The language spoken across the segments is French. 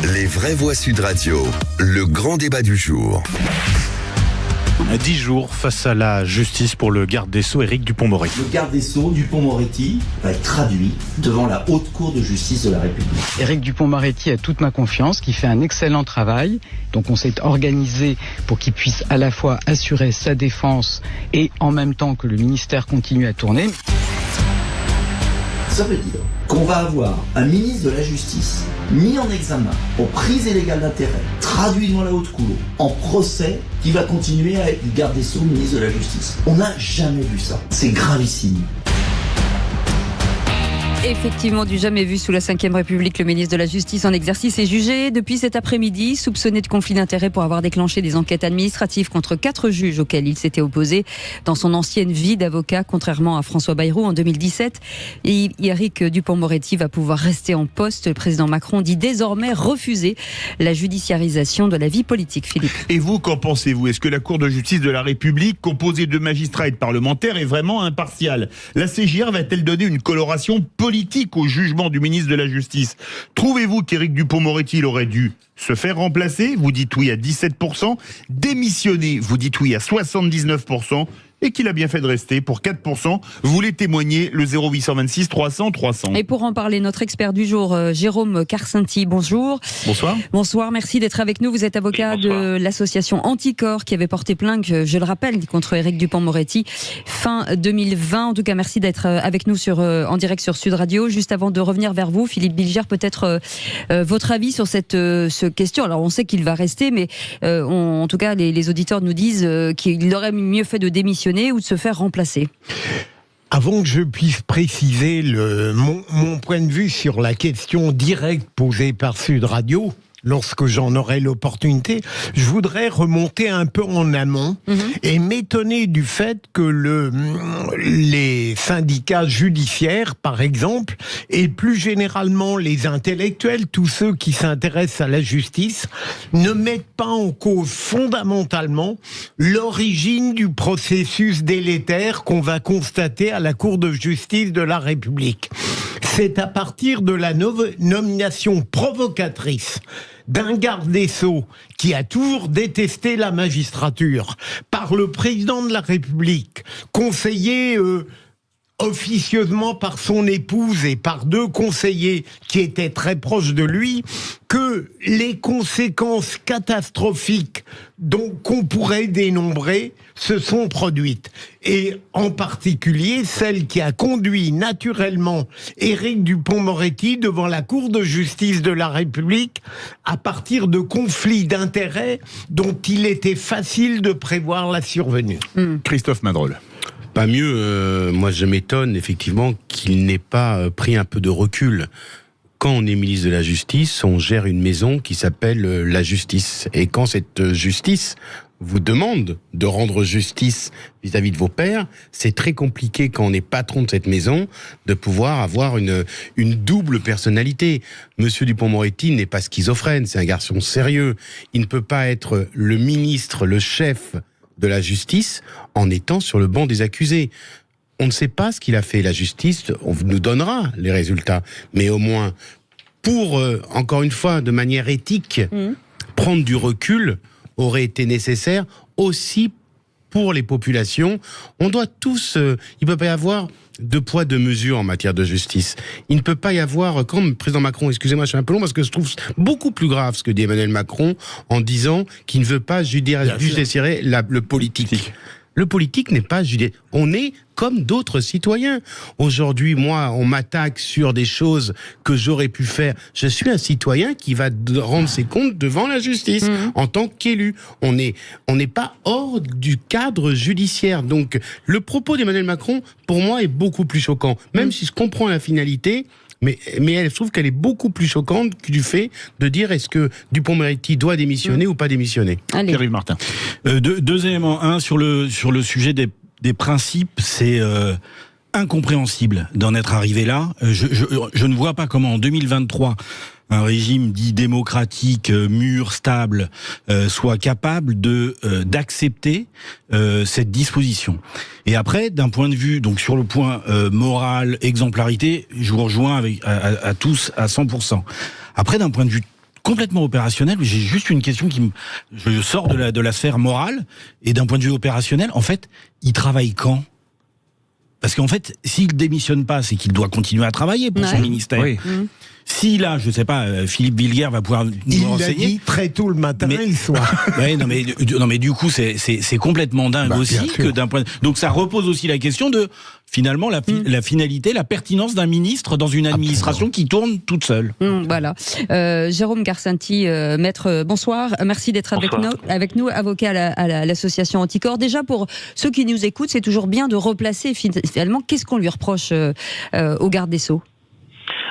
Les vraies voix Sud Radio, le grand débat du jour. 10 jours face à la justice pour le garde des Sceaux, Éric Dupond-Moretti. Le garde des Sceaux, Dupond-Moretti, va être traduit devant la Haute Cour de justice de la République. Éric Dupond-Moretti a toute ma confiance, qui fait un excellent travail. Donc on s'est organisé pour qu'il puisse à la fois assurer sa défense et en même temps que le ministère continue à tourner. Ça veut dire qu'on va avoir un ministre de la Justice mis en examen pour prise illégale d'intérêt, traduit devant la Haute Cour, en procès, qui va continuer à être garde des Sceaux, ministre de la Justice. On n'a jamais vu ça. C'est gravissime. Effectivement, du jamais vu sous la Ve République. Le ministre de la Justice en exercice est jugé depuis cet après-midi, soupçonné de conflit d'intérêts pour avoir déclenché des enquêtes administratives contre 4 juges auxquels il s'était opposé dans son ancienne vie d'avocat, contrairement à François Bayrou en 2017. Et Éric Dupond-Moretti va pouvoir rester en poste. Le président Macron dit désormais refuser la judiciarisation de la vie politique. Philippe. Et vous, qu'en pensez-vous? Est-ce que la Cour de justice de la République, composée de magistrats et de parlementaires, est vraiment impartiale? La CJR va-t-elle donner une coloration politique au jugement du ministre de la Justice? Trouvez-vous qu'Éric Dupond-Moretti aurait dû se faire remplacer? Vous dites oui à 17%. Démissionner? Vous dites oui à 79%. Et qu'il a bien fait de rester pour 4%. Vous voulez témoigner, le 0826 300 300. Et pour en parler, notre expert du jour, Jérôme Carcenti, bonjour. Bonsoir. Bonsoir, merci d'être avec nous. Vous êtes avocat de l'association Anticorps qui avait porté plainte, je le rappelle, contre Éric Dupond-Moretti fin 2020. En tout cas, merci d'être avec nous en direct sur Sud Radio. Juste avant de revenir vers vous, Philippe Bilger, peut-être votre avis sur cette question. Alors, on sait qu'il va rester, mais en tout cas, les auditeurs nous disent qu'il aurait mieux fait de démissionner ou de se faire remplacer. Avant que je puisse préciser mon point de vue sur la question directe posée par Sud Radio, lorsque j'en aurai l'opportunité, je voudrais remonter un peu en amont et m'étonner du fait que les syndicats judiciaires, par exemple, et plus généralement les intellectuels, tous ceux qui s'intéressent à la justice, ne mettent pas en cause fondamentalement l'origine du processus délétère qu'on va constater à la Cour de justice de la République. C'est à partir de la nomination provocatrice d'un garde des Sceaux qui a toujours détesté la magistrature, par le président de la République, conseillé officieusement par son épouse et par 2 conseillers qui étaient très proches de lui, que les conséquences catastrophiques qu'on pourrait dénombrer se sont produites. Et en particulier celle qui a conduit naturellement Éric Dupond-Moretti devant la Cour de justice de la République à partir de conflits d'intérêts dont il était facile de prévoir la survenue. Christophe Madrol. Pas mieux, moi je m'étonne effectivement qu'il n'ait pas pris un peu de recul. Quand on est ministre de la Justice, on gère une maison qui s'appelle la justice. Et quand cette justice vous demande de rendre justice vis-à-vis de vos pairs, c'est très compliqué quand on est patron de cette maison de pouvoir avoir une double personnalité. Monsieur Dupond-Moretti n'est pas schizophrène, c'est un garçon sérieux. Il ne peut pas être le ministre, le chef de la justice en étant sur le banc des accusés. On ne sait pas ce qu'il a fait. La justice, on nous donnera les résultats. Mais au moins, pour, encore une fois, de manière éthique, prendre du recul aurait été nécessaire aussi pour les populations. On doit tous... il ne peut pas y avoir 2 poids 2 mesures en matière de justice. Il ne peut pas y avoir, comme le président Macron, excusez-moi, je suis un peu long parce que je trouve beaucoup plus grave ce que dit Emmanuel Macron en disant qu'il ne veut pas judiciariser le politique. Le politique n'est pas judiciaire. On est comme d'autres citoyens. Aujourd'hui, moi, on m'attaque sur des choses que j'aurais pu faire. Je suis un citoyen qui va rendre ses comptes devant la justice en tant qu'élu. On n'est pas hors du cadre judiciaire. Donc, le propos d'Emmanuel Macron, pour moi, est beaucoup plus choquant. Même si je comprends la finalité, mais elle trouve qu'elle est beaucoup plus choquante que du fait de dire est-ce que Dupond-Moretti doit démissionner ou pas démissionner. Pierre-Yves Martin. 2 éléments. Un, sur le sujet des principes, c'est incompréhensible d'en être arrivé là. Je ne vois pas comment en 2023 un régime dit démocratique, mûr, stable, soit capable d'accepter cette disposition. Et après, d'un point de vue, donc sur le point moral, exemplarité, je vous rejoins à tous à 100%. Après, d'un point de vue complètement opérationnel. J'ai juste une question je sors de la sphère morale et d'un point de vue opérationnel. En fait, il travaille quand ? Parce qu'en fait, s'il démissionne pas, c'est qu'il doit continuer à travailler pour son ministère. Oui. Si là, je sais pas, Philippe Villers va pouvoir nous renseigner. Il dit très tôt le matin et le soir. Ouais, non mais du coup c'est complètement dingue aussi que d'un point. Donc ça repose aussi la question de finalement la finalité, la pertinence d'un ministre dans une administration qui tourne toute seule. Voilà. Jérôme Garsanti, maître, bonsoir. Merci d'être avec nous, avocat à l'association Anticor. Déjà pour ceux qui nous écoutent, c'est toujours bien de replacer finalement qu'est-ce qu'on lui reproche au garde des Sceaux.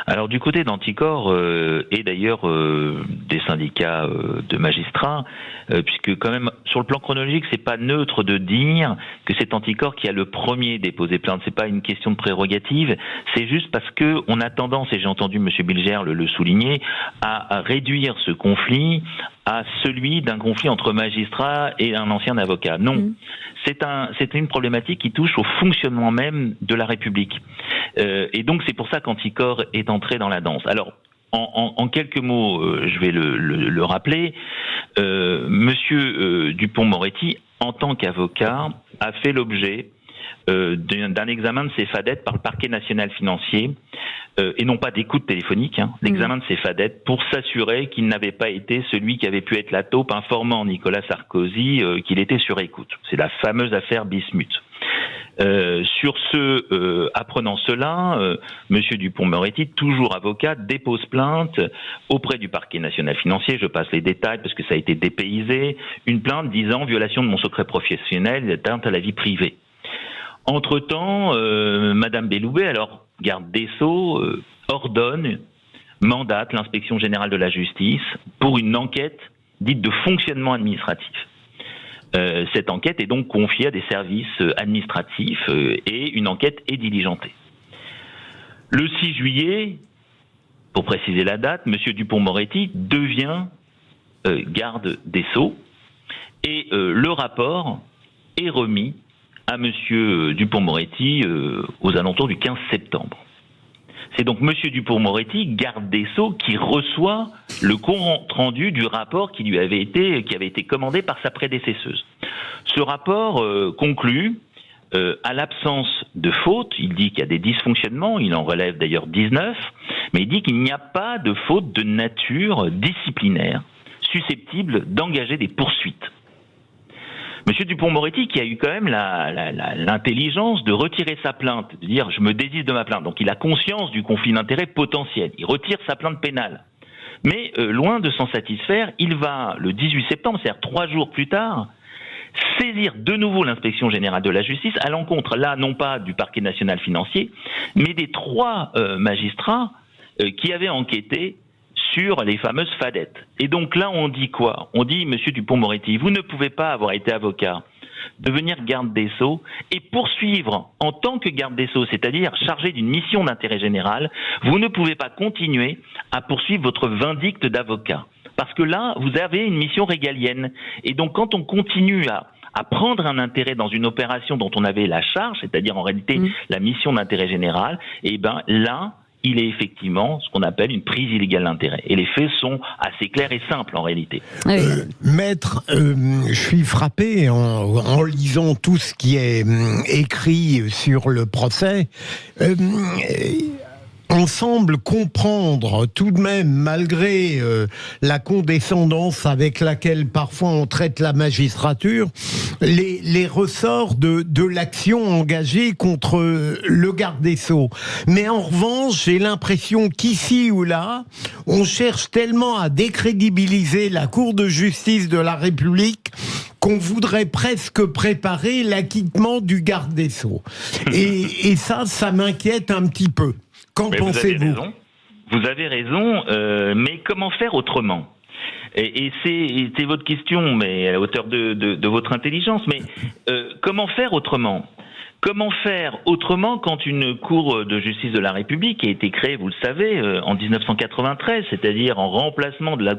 Alors du côté d'Anticor et d'ailleurs des syndicats de magistrats, puisque quand même sur le plan chronologique, c'est pas neutre de dire que c'est Anticor qui a le premier déposé plainte. C'est pas une question de prérogative, c'est juste parce que on a tendance, et j'ai entendu Monsieur Bilger le souligner, à réduire ce conflit à celui d'un conflit entre magistrats et un ancien avocat. Non, c'est une problématique qui touche au fonctionnement même de la République. Et donc c'est pour ça qu'Anticor est entré dans la danse. Alors, en quelques mots, je vais le rappeler, Monsieur Dupond-Moretti, en tant qu'avocat, a fait l'objet d'un examen de ses fadettes par le parquet national financier, et non pas d'écoute téléphonique, l'examen de ses fadettes, pour s'assurer qu'il n'avait pas été celui qui avait pu être la taupe informant Nicolas Sarkozy qu'il était sur écoute. C'est la fameuse affaire Bismuth. Apprenant cela, Monsieur Dupond-Moretti, toujours avocat, dépose plainte auprès du parquet national financier. Je passe les détails parce que ça a été dépaysé. Une plainte disant violation de mon secret professionnel, atteinte à la vie privée. Entre-temps, Madame Belloubet, alors garde des Sceaux, mandate l'inspection générale de la justice pour une enquête dite de fonctionnement administratif. Cette enquête est donc confiée à des services administratifs et une enquête est diligentée. Le 6 juillet, pour préciser la date, M. Dupond-Moretti devient garde des Sceaux et le rapport est remis à M. Dupond-Moretti aux alentours du 15 septembre. C'est donc M. Dupond-Moretti, garde des Sceaux, qui reçoit le compte rendu du rapport qui avait été commandé par sa prédécesseuse. Ce rapport conclut à l'absence de faute. Il dit qu'il y a des dysfonctionnements, il en relève d'ailleurs 19, mais il dit qu'il n'y a pas de faute de nature disciplinaire susceptible d'engager des poursuites. Monsieur Dupond-Moretti, qui a eu quand même l'intelligence de retirer sa plainte, de dire je me désiste de ma plainte. Donc il a conscience du conflit d'intérêts potentiel. Il retire sa plainte pénale. Mais loin de s'en satisfaire, il va le 18 septembre, c'est-à-dire 3 jours plus tard, saisir de nouveau l'inspection générale de la justice à l'encontre, là non pas du parquet national financier, mais des 3 magistrats qui avaient enquêté sur les fameuses fadettes. Et donc là, on dit quoi ? On dit, Monsieur Dupond-Moretti, vous ne pouvez pas avoir été avocat, devenir garde des Sceaux et poursuivre en tant que garde des Sceaux, c'est-à-dire chargé d'une mission d'intérêt général, vous ne pouvez pas continuer à poursuivre votre vindicte d'avocat. Parce que là, vous avez une mission régalienne. Et donc, quand on continue à prendre un intérêt dans une opération dont on avait la charge, c'est-à-dire en réalité la mission d'intérêt général, et ben là, il est effectivement ce qu'on appelle une prise illégale d'intérêt. Et les faits sont assez clairs et simples en réalité. Maître, je suis frappé en lisant tout ce qui est écrit sur le procès. On semble comprendre tout de même, malgré la condescendance avec laquelle parfois on traite la magistrature, les ressorts de l'action engagée contre le garde des Sceaux. Mais en revanche, j'ai l'impression qu'ici ou là, on cherche tellement à décrédibiliser la Cour de justice de la République qu'on voudrait presque préparer l'acquittement du garde des Sceaux. Et ça m'inquiète un petit peu. Qu'en pensez-vous ? Vous avez raison, mais comment faire autrement ? Et c'est votre question, mais à la hauteur de votre intelligence. Mais comment faire autrement ? Comment faire autrement quand une Cour de justice de la République a été créée, vous le savez, en 1993, c'est-à-dire en remplacement de la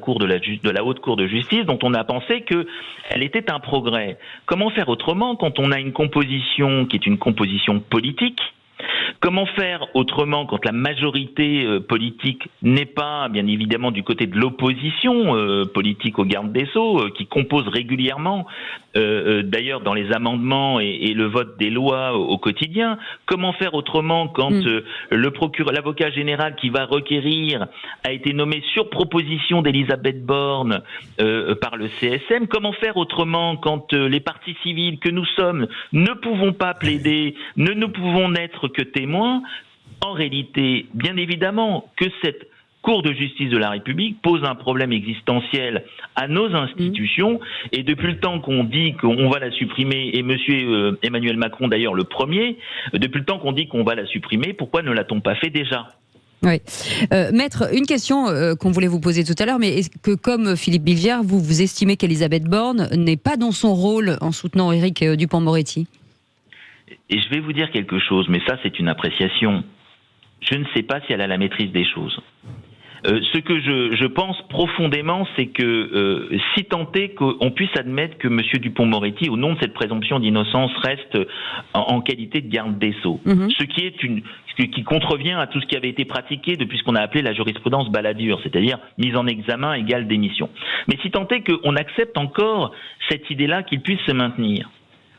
Haute Cour de justice, dont on a pensé qu'elle était un progrès. Comment faire autrement quand on a une composition qui est une composition politique ? Comment faire autrement quand la majorité politique n'est pas, bien évidemment, du côté de l'opposition politique au garde des Sceaux, qui compose régulièrement, d'ailleurs dans les amendements et le vote des lois au quotidien. Comment faire autrement quand l'avocat général qui va requérir a été nommé sur proposition d'Elisabeth Borne par le CSM? Comment faire autrement quand les parties civiles que nous sommes ne pouvons pas plaider, ne pouvons n'être que témoins? En réalité, bien évidemment que cette Cour de justice de la République pose un problème existentiel à nos institutions, et depuis le temps qu'on dit qu'on va la supprimer, et monsieur Emmanuel Macron d'ailleurs le premier, depuis le temps qu'on dit qu'on va la supprimer, pourquoi ne l'a-t-on pas fait déjà ? Oui. Maître, une question qu'on voulait vous poser tout à l'heure, mais est-ce que, comme Philippe Bilger, vous estimez qu'Elisabeth Borne n'est pas dans son rôle en soutenant Éric Dupond-Moretti ? Et je vais vous dire quelque chose, mais ça c'est une appréciation. Je ne sais pas si elle a la maîtrise des choses. Ce que je pense profondément, c'est que si tant est qu'on puisse admettre que M. Dupond-Moretti, au nom de cette présomption d'innocence, reste en qualité de garde des Sceaux, ce qui contrevient à tout ce qui avait été pratiqué depuis ce qu'on a appelé la jurisprudence Balladur, c'est-à-dire mise en examen égale démission. Mais si tant est qu'on accepte encore cette idée-là qu'il puisse se maintenir,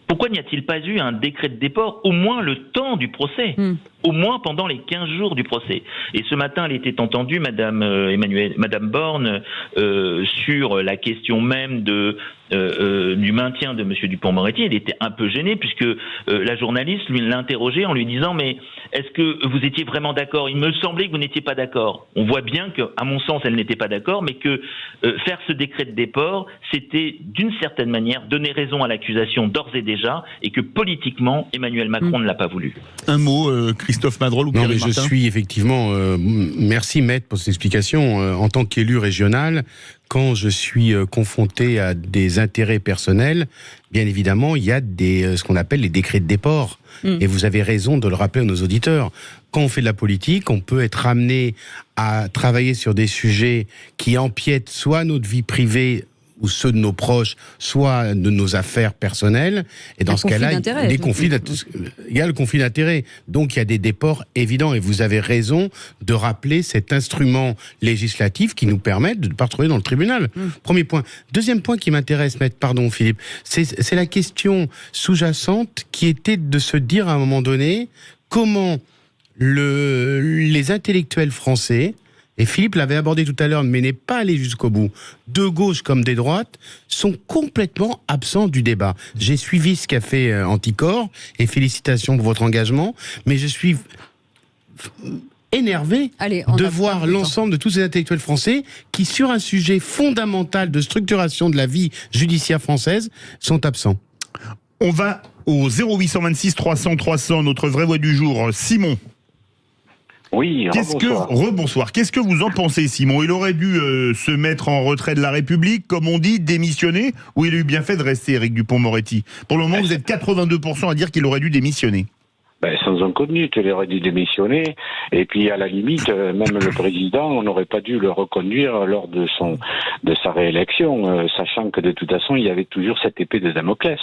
pourquoi n'y a-t-il pas eu un décret de déport, au moins le temps du procès, au moins pendant les 15 jours du procès? Et ce matin, elle était entendue, Madame Borne, sur la question même du maintien de M. Dupond-Moretti. Elle était un peu gênée puisque la journaliste l'interrogeait en lui disant « Mais est-ce que vous étiez vraiment d'accord ? Il me semblait que vous n'étiez pas d'accord. » On voit bien qu'à mon sens, elle n'était pas d'accord, mais que faire ce décret de déport, c'était d'une certaine manière donner raison à l'accusation d'ores et déjà, et que politiquement, Emmanuel Macron ne l'a pas voulu. Un mot, Christophe Madrol ou Pierre Martin ? Je suis effectivement... merci Maître pour cette explication. En tant qu'élu régional, quand je suis confronté à des intérêts personnels, bien évidemment, il y a ce qu'on appelle les décrets de déport. Et vous avez raison de le rappeler à nos auditeurs. Quand on fait de la politique, on peut être amené à travailler sur des sujets qui empiètent soit notre vie privée ou ceux de nos proches, soit de nos affaires personnelles. Et dans ce cas-là, il y a le conflit d'intérêts. Donc il y a des déports évidents. Et vous avez raison de rappeler cet instrument législatif qui nous permet de ne pas retrouver dans le tribunal. Premier point. Deuxième point qui m'intéresse, Maître, pardon Philippe, c'est la question sous-jacente qui était de se dire à un moment donné comment les intellectuels français, et Philippe l'avait abordé tout à l'heure, mais n'est pas allé jusqu'au bout, de gauche comme des droites, sont complètement absents du débat. J'ai suivi ce qu'a fait Anticor, et félicitations pour votre engagement, mais je suis énervé de voir l'ensemble de tous ces intellectuels français qui, sur un sujet fondamental de structuration de la vie judiciaire française, sont absents. On va au 0826 300 300, notre vraie voix du jour, Simon. Oui, rebonsoir. Qu'est-ce que vous en pensez, Simon ? Il aurait dû se mettre en retrait de la République, comme on dit, démissionner, ou il a eu bien fait de rester, Éric Dupond-Moretti ? Pour le moment, vous êtes 82% à dire qu'il aurait dû démissionner. Sans aucun doute, il aurait dû démissionner. Et puis, à la limite, même le président, on n'aurait pas dû le reconduire lors de sa réélection, sachant que de toute façon, il y avait toujours cette épée de Damoclès.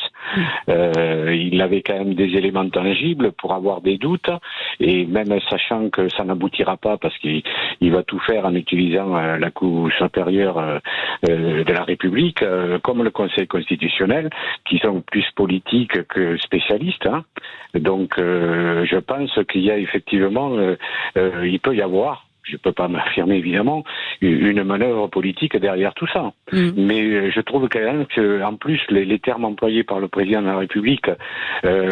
Il avait quand même des éléments tangibles pour avoir des doutes, et même sachant que ça n'aboutira pas parce qu'il va tout faire en utilisant la Cour supérieure de la République, comme le Conseil constitutionnel, qui sont plus politiques que spécialistes. Donc, je pense qu'il y a effectivement, il peut y avoir, je ne peux pas m'affirmer évidemment, une manœuvre politique derrière tout ça. Mais je trouve quand même qu'en plus, les termes employés par le président de la République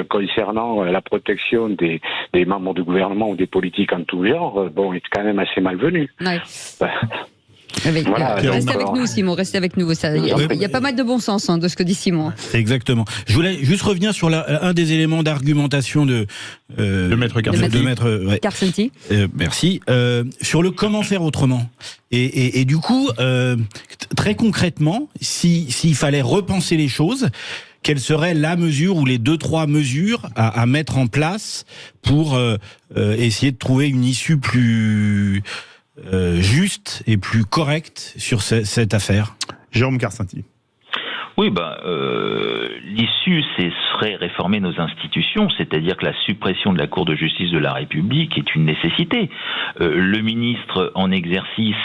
concernant la protection des membres du gouvernement ou des politiques en tout genre, est quand même assez malvenu. Ouais. Restez avec nous, Simon, restez avec nous. Il y a pas mal de bon sens de ce que dit Simon. Exactement. Je voulais juste revenir sur un des éléments d'argumentation de Maître Karsenty. Merci. Sur le comment faire autrement. Et du coup, très concrètement, s'il fallait repenser les choses, quelle serait la mesure ou les 2-3 mesures à mettre en place pour essayer de trouver une issue plus juste et plus correcte sur cette affaire? Jérôme Karsenty. Oui, l'issue, serait réformer nos institutions, c'est-à-dire que la suppression de la Cour de justice de la République est une nécessité. Le ministre en exercice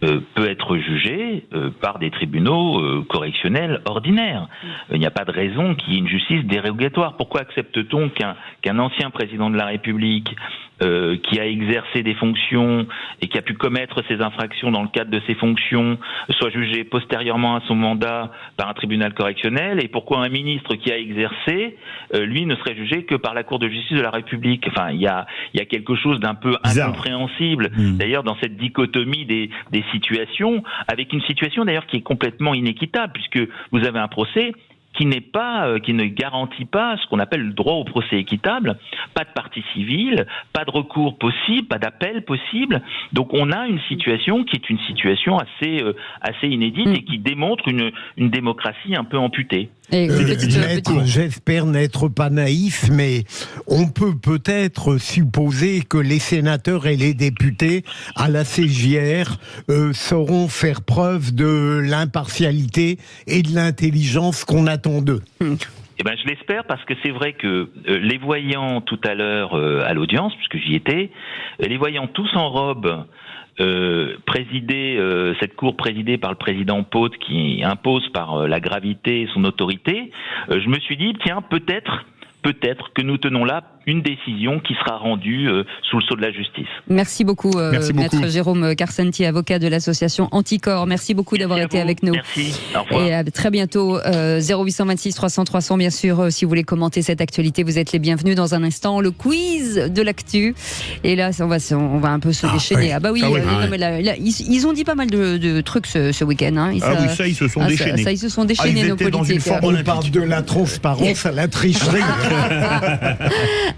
peut être jugé par des tribunaux correctionnels ordinaires. Il n'y a pas de raison qu'il y ait une justice dérogatoire. Pourquoi accepte-t-on qu'un ancien président de la République qui a exercé des fonctions et qui a pu commettre ses infractions dans le cadre de ses fonctions soit jugé postérieurement à son mandat par un tribunal correctionnel, et pourquoi un ministre qui a exercé, lui, ne serait jugé que par la Cour de justice de la République? Enfin, il y a quelque chose d'un peu incompréhensible, d'ailleurs, dans cette dichotomie des situations, avec une situation d'ailleurs qui est complètement inéquitable, puisque vous avez un procès qui ne garantit pas ce qu'on appelle le droit au procès équitable, pas de partie civile, pas de recours possible, pas d'appel possible. Donc on a une situation qui est une situation assez inédite et qui démontre une démocratie un peu amputée. J'espère n'être pas naïf, mais on peut peut-être supposer que les sénateurs et les députés à la CJR sauront faire preuve de l'impartialité et de l'intelligence qu'on attend d'eux. Je l'espère, parce que c'est vrai que les voyant tout à l'heure à l'audience, puisque j'y étais, les voyant tous en robe, cette cour présidée par le président Pôte, qui impose par la gravité et son autorité, je me suis dit, tiens, peut-être que nous tenons là une décision qui sera rendue sous le sceau de la justice. Merci beaucoup, Maître Jérôme Carsenti, avocat de l'association Anticor. Merci beaucoup d'avoir été avec nous. Merci, au revoir. Et à très bientôt. 0826 300 300, bien sûr, si vous voulez commenter cette actualité, vous êtes les bienvenus. Dans un instant, le quiz de l'actu. Et là, on va un peu se déchaîner. Ils ont dit pas mal de trucs ce week-end. Hein. Ils se sont déchaînés. Ils se sont déchaînés, nos politiques. On parle de la transparence à la tricherie.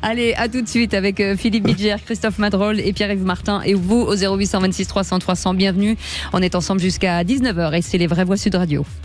Allez, à tout de suite avec Philippe Bilger, Christophe Madrol et Pierre-Yves Martin. Et vous, au 0826 300 300, bienvenue. On est ensemble jusqu'à 19h et c'est les vraies voix Sud Radio.